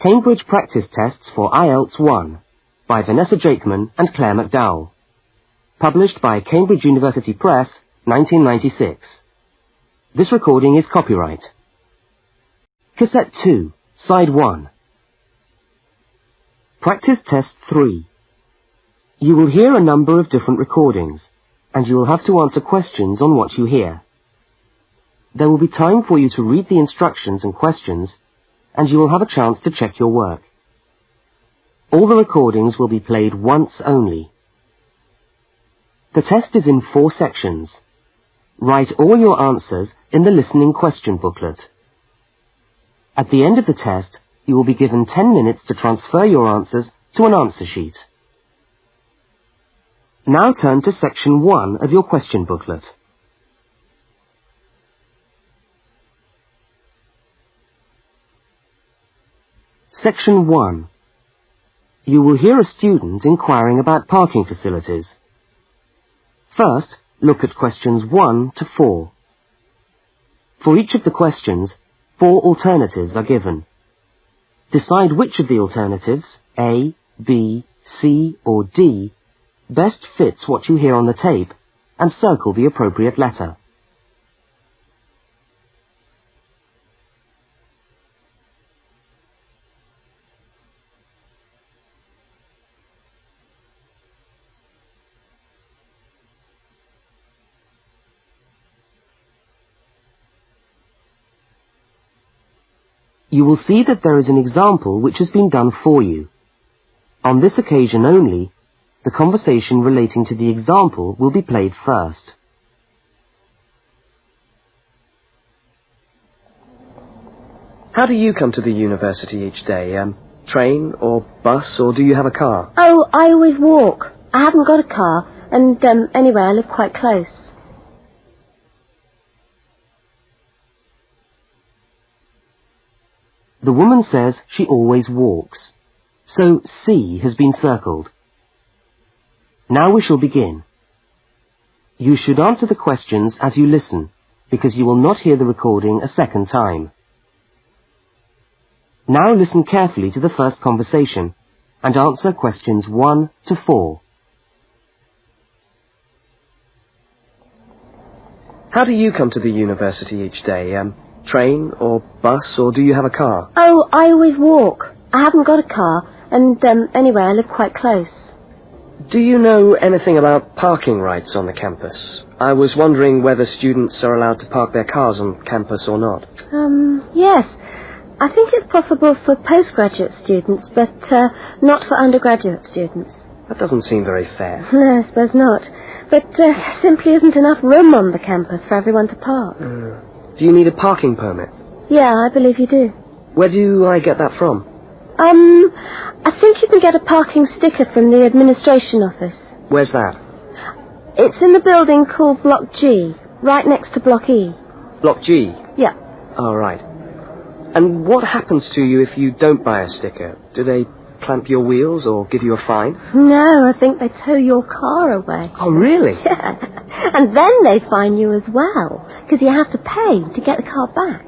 Cambridge Practice Tests for IELTS 1 by Vanessa Jakeman and Claire McDowell. Published by Cambridge University Press, 1996. This recording is copyright. Cassette 2, Side 1. Practice Test 3. You will hear a number of different recordings, and you will have to answer questions on what you hear. There will be time for you to read the instructions and questions, and you will have a chance to check your work. All the recordings will be played once only. The test is in 4 sections. Write all your answers in the listening question booklet. At the end of the test, you will be given 10 minutes to transfer your answers to an answer sheet. Now turn to section 1 of your question booklet. Section 1. You will hear a student inquiring about parking facilities. First, look at questions 1 to 4. For each of the questions, 4 alternatives are given. Decide which of the alternatives, A, B, C, or D, best fits what you hear on the tape, and circle the appropriate letter. You will see that there is an example which has been done for you. On this occasion only, the conversation relating to the example will be played first. How do you come to the university each day? Train or bus, or do you have a car? Oh, I always walk. I haven't got a car, and anyway, I live quite close. The woman says she always walks, so C has been circled. Now we shall begin. You should answer the questions as you listen, because you will not hear the recording a second time. Now listen carefully to the first conversation, and answer questions 1 to 4. How do you come to the university each day? Train or bus, or do you have a car? Oh, I always walk. I haven't got a car, and anyway, I live quite close. Do you know anything about parking rights on the campus? I was wondering whether students are allowed to park their cars on campus or not. Yes. I think it's possible for postgraduate students, but not for undergraduate students. That doesn't seem very fair. No, I suppose not. But simply isn't enough room on the campus for everyone to park. Do you need a parking permit? Yeah, I believe you do. Where do I get that from? I think you can get a parking sticker from the administration office. Where's that? It's in the building called Block G, right next to Block E. Block G? Yeah. Oh, right. And what happens to you if you don't buy a sticker? Do they clamp your wheels or give you a fine? No, I think they tow your car away. Oh, really? Yeah. And then they fine you as well, because you have to pay to get the car back.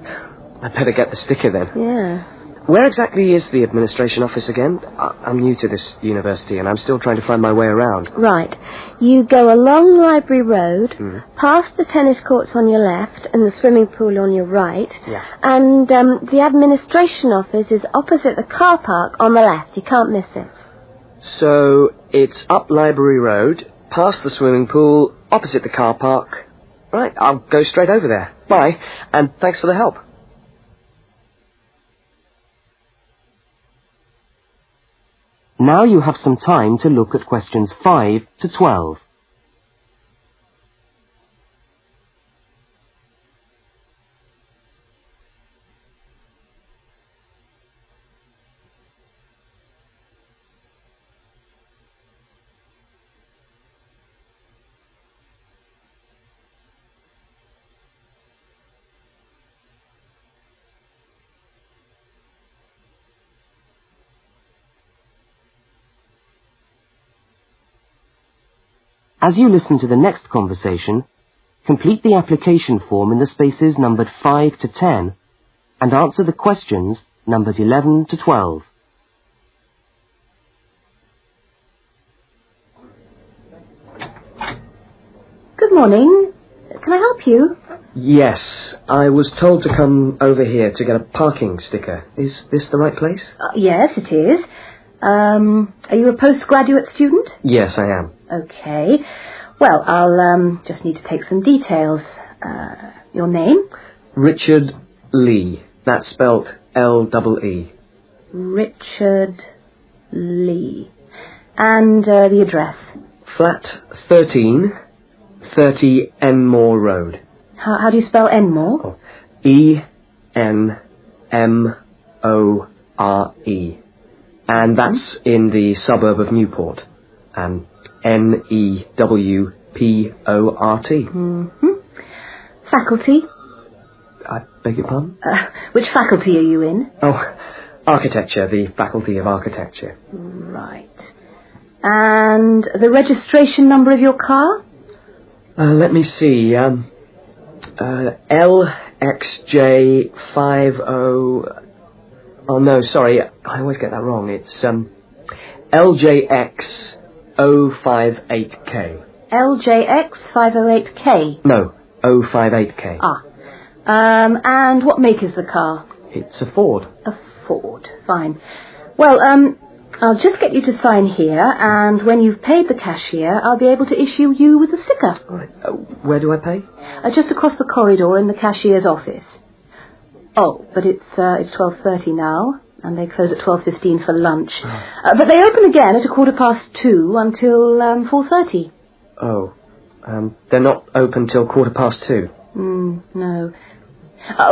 I'd better get the sticker then. Yeah. Where exactly is the administration office again? I'm new to this university and I'm still trying to find my way around. Right. You go along Library Road, past the tennis courts on your left and the swimming pool on your right. Yeah. And the administration office is opposite the car park on the left. You can't miss it. So it's up Library Road, past the swimming pool, opposite the car park. Right, I'll go straight over there. Bye, and thanks for the help. Now you have some time to look at questions 5 to 12. As you listen to the next conversation, complete the application form in the spaces numbered 5 to 10 and answer the questions numbered 11 to 12. morning. Can I help you? Yes, I was told to come over here to get a parking sticker. Is this the right place? Yes, it is. Are you a postgraduate student? Yes, I am. Okay. Well, I'll just need to take some details. Your name? Richard Lee. That's spelt L-E-E. Richard Lee. And the address? Flat 13, 30 Enmore Road. How do you spell Enmore? Oh, E-N-M-O-R-E. And that's in the suburb of Newport. N-E-W-P-O-R-T. Mm-hmm. Faculty? I beg your pardon? Which faculty are you in? Oh, architecture, the Faculty of Architecture. Right. And the registration number of your car? Let me see. LXJ50... Oh, no, sorry. I always get that wrong. It's LJX058K. LJX508K? No, 058K. And what make is the car? It's a Ford. A Ford. Fine. Well, I'll just get you to sign here, and when you've paid the cashier, I'll be able to issue you with a sticker. All right. Where do I pay? Just across the corridor in the cashier's office. Oh, but it's 12:30 now, and they close at 12:15 for lunch. But they open again at 2:15 until 4:30. Oh, they're not open till 2:15. No.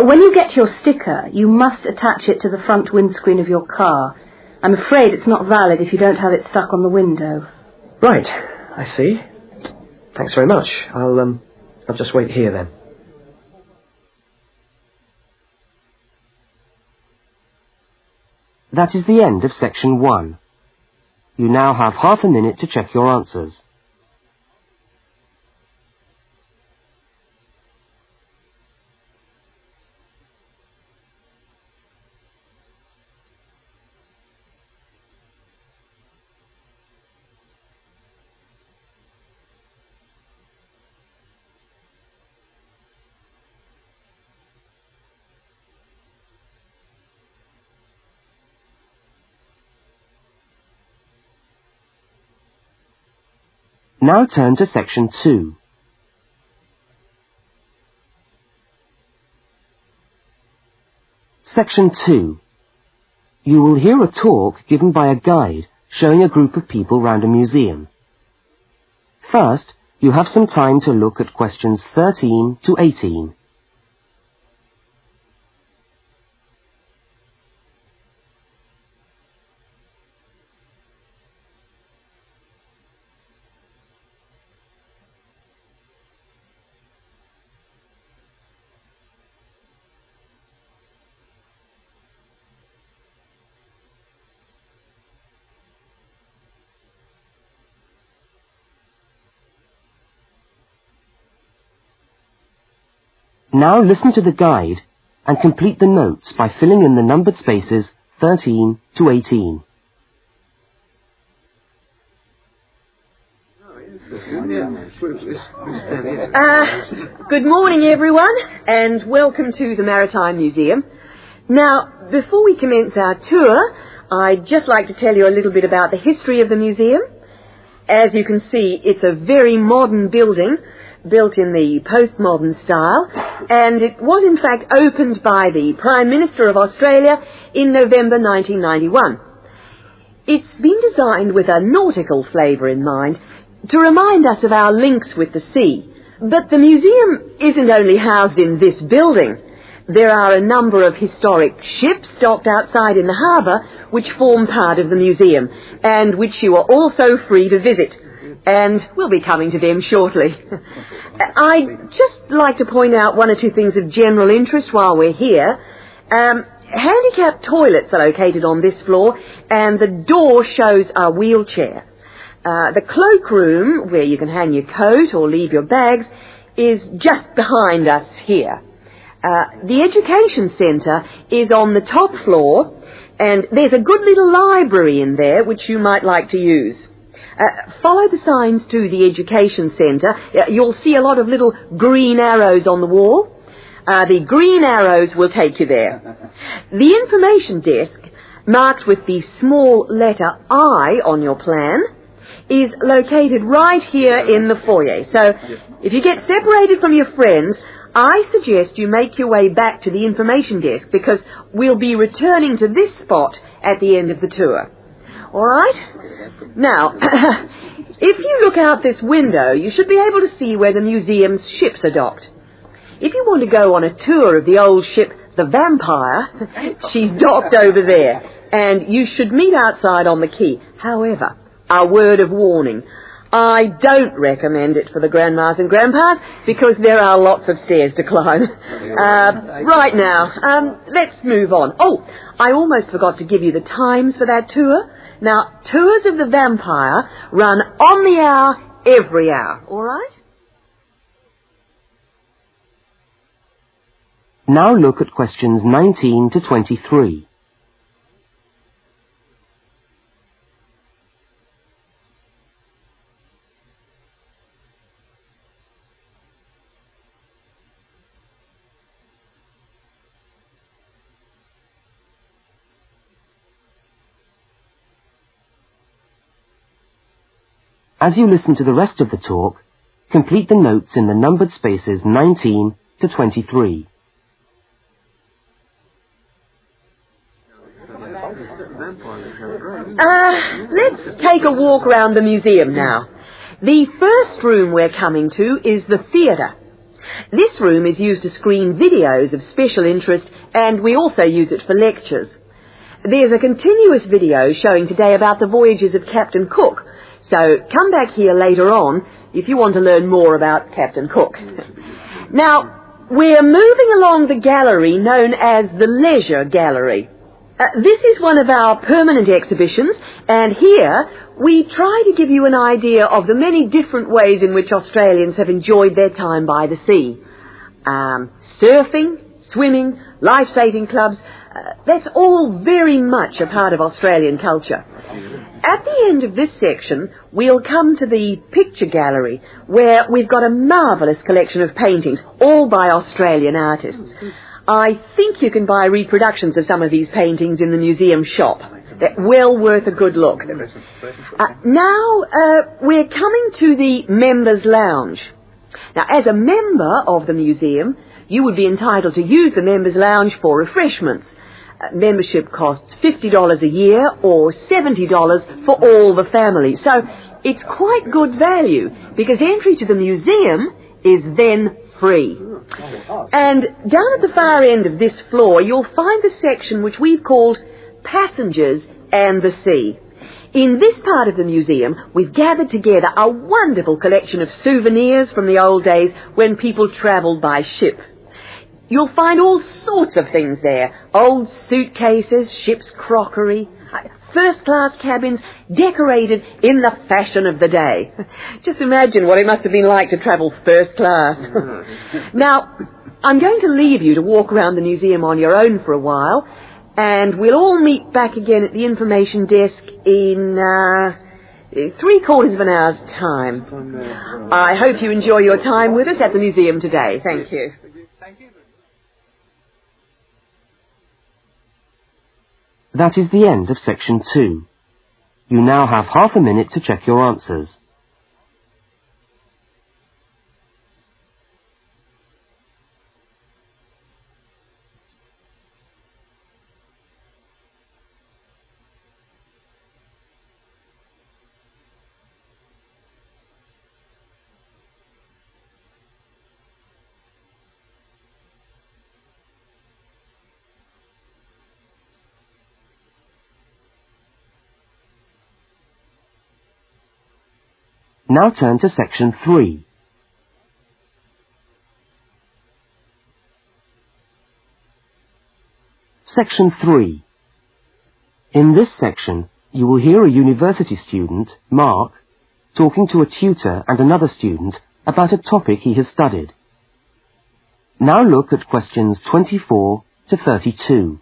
When you get your sticker, you must attach it to the front windscreen of your car. I'm afraid it's not valid if you don't have it stuck on the window. Right, I see. Thanks very much. I'll just wait here then. That is the end of section 1. You now have half a minute to check your answers. Now turn to section 2. Section 2. You will hear a talk given by a guide showing a group of people round a museum. First, you have some time to look at questions 13 to 18. Now listen to the guide and complete the notes by filling in the numbered spaces 13 to 18. Good morning, everyone, and welcome to the Maritime Museum. Now, before we commence our tour, I'd just like to tell you a little bit about the history of the museum. As you can see, it's a very modern building, built in the postmodern style, and it was in fact opened by the Prime Minister of Australia in November 1991. It's been designed with a nautical flavour in mind, to remind us of our links with the sea. But the museum isn't only housed in this building. There are a number of historic ships docked outside in the harbour which form part of the museum, and which you are also free to visit. And we'll be coming to them shortly. I'd just like to point out one or two things of general interest while we're here. Handicapped toilets are located on this floor, and the door shows a wheelchair. The cloakroom, where you can hang your coat or leave your bags, is just behind us here. The education centre is on the top floor, and there's a good little library in there which you might like to use. Follow the signs to the Education Centre. You'll see a lot of little green arrows on the wall. The green arrows will take you there. The information desk, marked with the small letter I on your plan, is located right here in the foyer. So if you get separated from your friends, I suggest you make your way back to the information desk because we'll be returning to this spot at the end of the tour. All right? Now, if you look out this window, you should be able to see where the museum's ships are docked. If you want to go on a tour of the old ship, the Vampire, she's docked over there, and you should meet outside on the quay. However, a word of warning. I don't recommend it for the grandmas and grandpas because there are lots of stairs to climb. Right now, let's move on. Oh, I almost forgot to give you the times for that tour. Now, tours of the Vampire run on the hour, every hour. All right? Now look at questions 19 to 23. As you listen to the rest of the talk, complete the notes in the numbered spaces 19 to 23. Let's take a walk around the museum now. The first room we're coming to is the theatre. This room is used to screen videos of special interest, and we also use it for lectures. There's a continuous video showing today about the voyages of Captain Cook, so come back here later on if you want to learn more about Captain Cook. Now, we're moving along the gallery known as the Leisure Gallery. This is one of our permanent exhibitions, and here we try to give you an idea of the many different ways in which Australians have enjoyed their time by the sea. Surfing, swimming, life-saving clubs, that's all very much a part of Australian culture. At the end of this section, we'll come to the picture gallery, where we've got a marvellous collection of paintings, all by Australian artists. I think you can buy reproductions of some of these paintings in the museum shop. They're well worth a good look. Now, we're coming to the Members' Lounge. Now, as a member of the museum, you would be entitled to use the Members' Lounge for refreshments. Membership costs $50 a year or $70 for all the family. So it's quite good value because entry to the museum is then free. And down at the far end of this floor, you'll find the section which we've called Passengers and the Sea. In this part of the museum, we've gathered together a wonderful collection of souvenirs from the old days when people travelled by ship. You'll find all sorts of things there. Old suitcases, ship's crockery, first-class cabins decorated in the fashion of the day. Just imagine what it must have been like to travel first class. Now, I'm going to leave you to walk around the museum on your own for a while, and we'll all meet back again at the information desk in 3/4 of an hour's time. I hope you enjoy your time with us at the museum today. Thank you. That is the end of section 2. You now have half a minute to check your answers. Now turn to section 3. Section 3. In this section, you will hear a university student, Mark, talking to a tutor and another student about a topic he has studied. Now look at questions 24 to 32.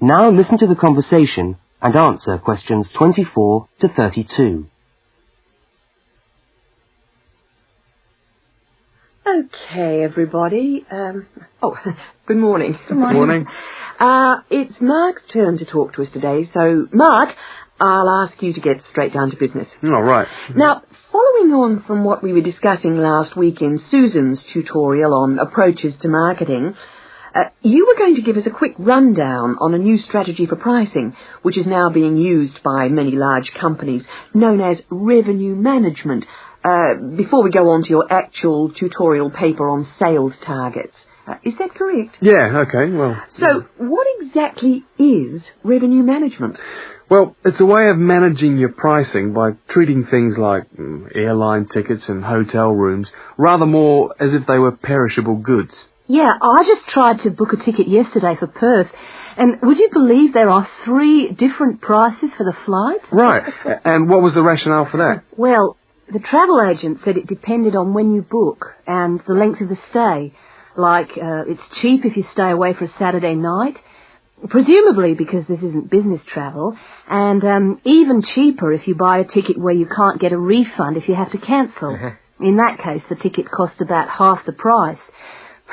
Now listen to the conversation and answer questions 24 to 32. Okay, everybody. Good morning. Good morning. It's Mark's turn to talk to us today, so Mark, I'll ask you to get straight down to business. All right. Now, following on from what we were discussing last week in Susan's tutorial on approaches to marketing, you were going to give us a quick rundown on a new strategy for pricing, which is now being used by many large companies, known as revenue management, before we go on to your actual tutorial paper on sales targets. Is that correct? Yeah, okay, well... So, what exactly is revenue management? Well, it's a way of managing your pricing by treating things like airline tickets and hotel rooms rather more as if they were perishable goods. Yeah, I just tried to book a ticket yesterday for Perth, and would you believe there are 3 different prices for the flight? Right, and what was the rationale for that? Well, the travel agent said it depended on when you book and the length of the stay. Like, it's cheap if you stay away for a Saturday night, presumably because this isn't business travel, and even cheaper if you buy a ticket where you can't get a refund if you have to cancel. In that case, the ticket costs about half the price.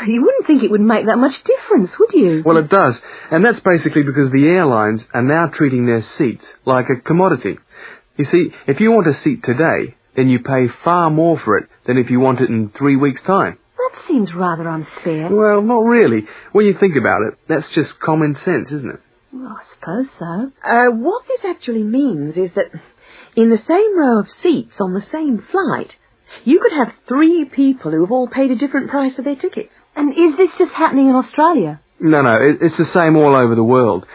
You wouldn't think it would make that much difference, would you? Well, it does, and that's basically because the airlines are now treating their seats like a commodity. You see, if you want a seat today, then you pay far more for it than if you want it in 3 weeks' time. That seems rather unfair. Well, not really. When you think about it, that's just common sense, isn't it? Well, I suppose so. What this actually means is that in the same row of seats on the same flight, you could have 3 people who have all paid a different price for their tickets. And is this just happening in Australia? No, it's the same all over the world.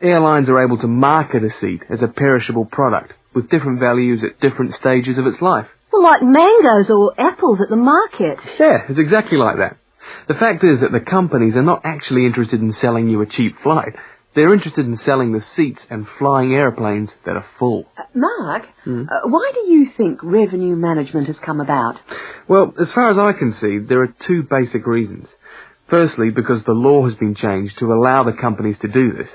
Airlines are able to market a seat as a perishable product with different values at different stages of its life. Well, like mangoes or apples at the market. Yeah, it's exactly like that. The fact is that the companies are not actually interested in selling you a cheap flight. They're interested in selling the seats and flying airplanes that are full. Mark, why do you think revenue management has come about? Well, as far as I can see, there are 2 basic reasons. Firstly, because the law has been changed to allow the companies to do this.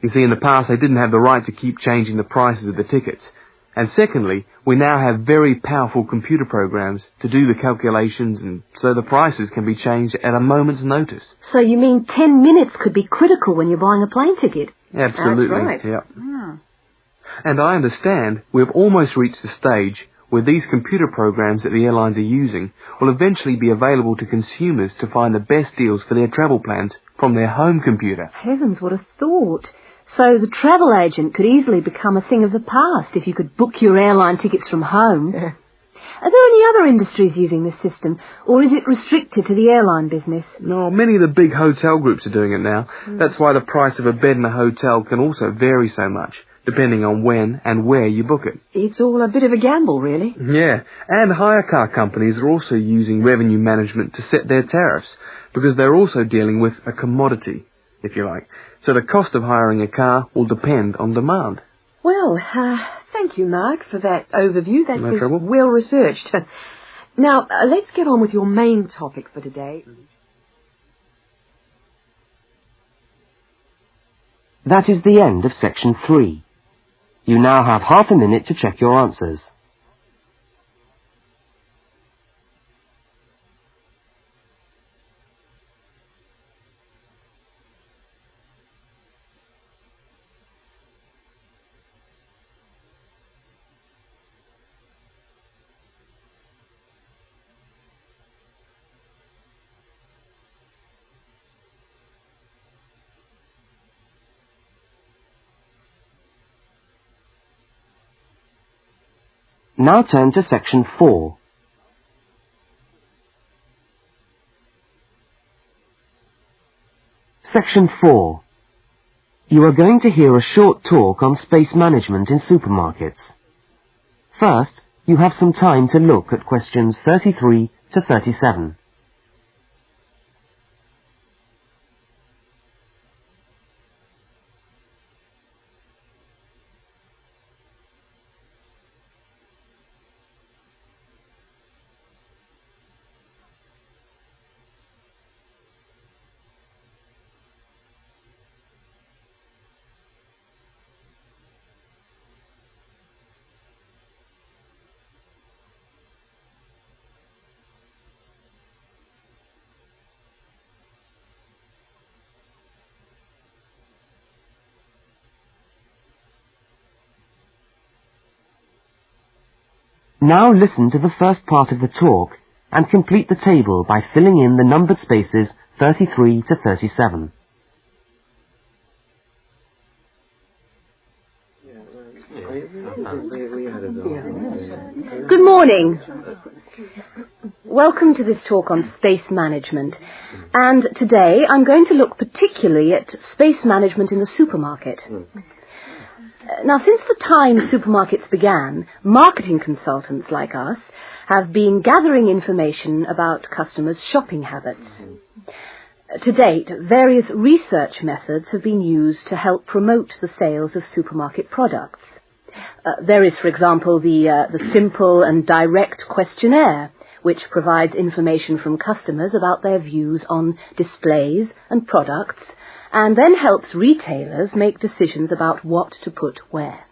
You see, in the past, they didn't have the right to keep changing the prices of the tickets. And secondly, we now have very powerful computer programs to do the calculations, and so the prices can be changed at a moment's notice. So you mean 10 minutes could be critical when you're buying a plane ticket? Absolutely. That's right. Yeah. And I understand we've almost reached the stage where these computer programs that the airlines are using will eventually be available to consumers to find the best deals for their travel plans from their home computer. Heavens, what a thought. So the travel agent could easily become a thing of the past if you could book your airline tickets from home. Are there any other industries using this system, or is it restricted to the airline business? No, many of the big hotel groups are doing it now. That's why the price of a bed in a hotel can also vary so much, depending on when and where you book it. It's all a bit of a gamble, really. Yeah, and hire car companies are also using revenue management to set their tariffs, because they're also dealing with a commodity, if you like. So the cost of hiring a car will depend on demand. Well, thank you, Mark, for that overview. That No was trouble. well researched. Now, let's get on with your main topic for today. That is the end of section 3. You now have half a minute to check your answers. Now turn to section 4. Section 4. You are going to hear a short talk on space management in supermarkets. First, you have some time to look at questions 33 to 37. Now listen to the first part of the talk and complete the table by filling in the numbered spaces 33 to 37. Good morning. Welcome to this talk on space management. And today I'm going to look particularly at space management in the supermarket. Now, since the time supermarkets began, marketing consultants like us have been gathering information about customers' shopping habits. To date, various research methods have been used to help promote the sales of supermarket products. There is, for example, the simple and direct questionnaire, which provides information from customers about their views on displays and products, and then helps retailers make decisions about what to put where.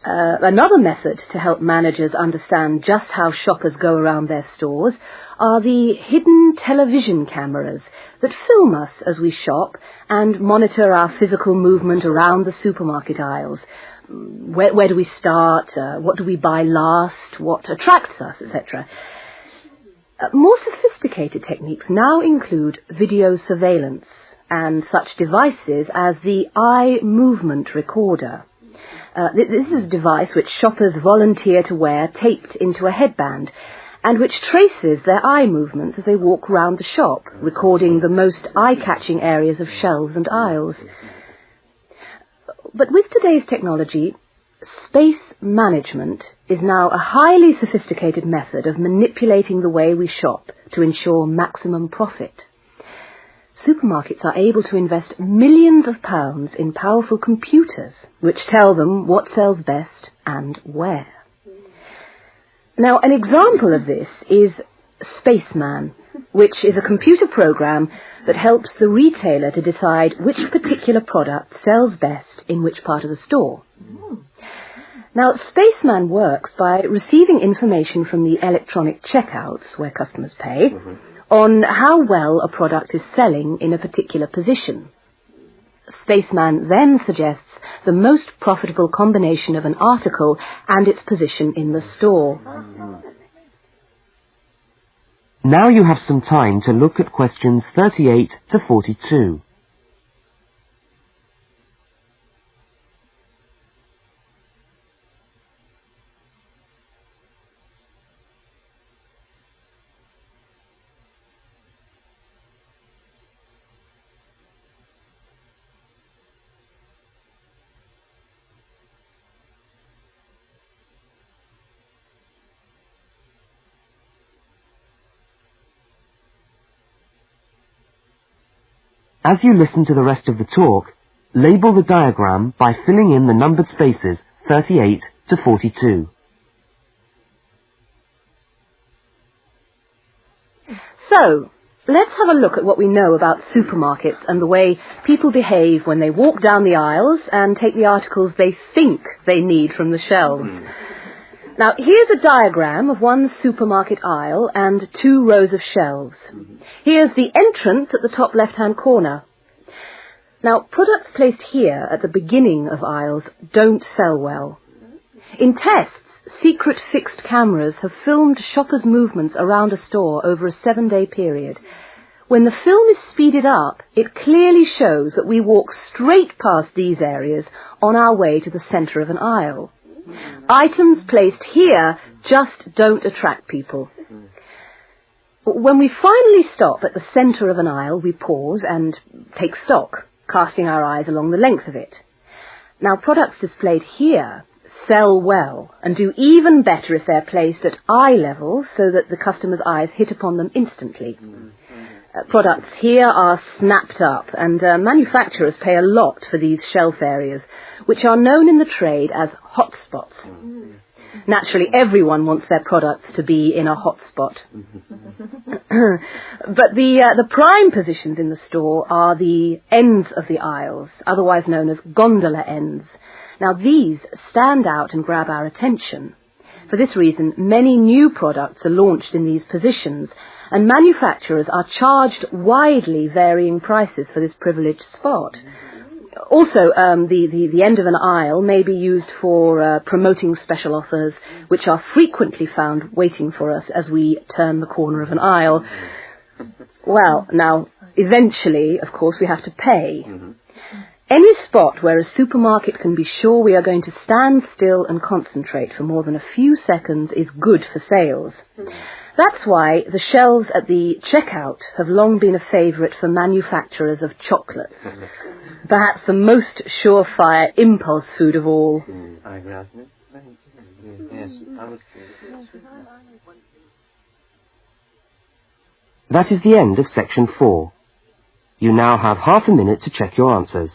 Another method to help managers understand just how shoppers go around their stores are the hidden television cameras that film us as we shop and monitor our physical movement around the supermarket aisles. Where do we start? What do we buy last? What attracts us, etc. More sophisticated techniques now include video surveillance and such devices as the eye movement recorder. This is a device which shoppers volunteer to wear taped into a headband and which traces their eye movements as they walk around the shop, recording the most eye-catching areas of shelves and aisles. But with today's technology, space management is now a highly sophisticated method of manipulating the way we shop to ensure maximum profit. Supermarkets are able to invest millions of pounds in powerful computers which tell them what sells best and where. Now, an example of this is Spaceman, which is a computer program that helps the retailer to decide which particular product sells best in which part of the store. Now, Spaceman works by receiving information from the electronic checkouts where customers pay on how well a product is selling in a particular position. Spaceman then suggests the most profitable combination of an article and its position in the store. Now you have some time to look at questions 38 to 42. As you listen to the rest of the talk, label the diagram by filling in the numbered spaces 38 to 42. So, let's have a look at what we know about supermarkets and the way people behave when they walk down the aisles and take the articles they think they need from the shelves. Now, here's a diagram of one supermarket aisle and 2 rows of shelves. Here's the entrance at the top left-hand corner. Now, products placed here at the beginning of aisles don't sell well. In tests, secret fixed cameras have filmed shoppers' movements around a store over a 7-day period. When the film is speeded up, it clearly shows that we walk straight past these areas on our way to the centre of an aisle. Items placed here just don't attract people. When we finally stop at the centre of an aisle, we pause and take stock, casting our eyes along the length of it. Now, products displayed here sell well and do even better if they're placed at eye level so that the customer's eyes hit upon them instantly. Products here are snapped up, and manufacturers pay a lot for these shelf areas, which are known in the trade as hotspots. Naturally, everyone wants their products to be in a hotspot. But the prime positions in the store are the ends of the aisles, otherwise known as gondola ends. Now, these stand out and grab our attention. For this reason, many new products are launched in these positions, and manufacturers are charged widely varying prices for this privileged spot. Also, the end of an aisle may be used for promoting special offers, which are frequently found waiting for us as we turn the corner of an aisle. Well, now, eventually, of course, we have to pay. Any spot where a supermarket can be sure we are going to stand still and concentrate for more than a few seconds is good for sales. That's why the shelves at the checkout have long been a favourite for manufacturers of chocolates. Perhaps the most surefire impulse food of all. That is the end of section 4. You now have half a minute to check your answers.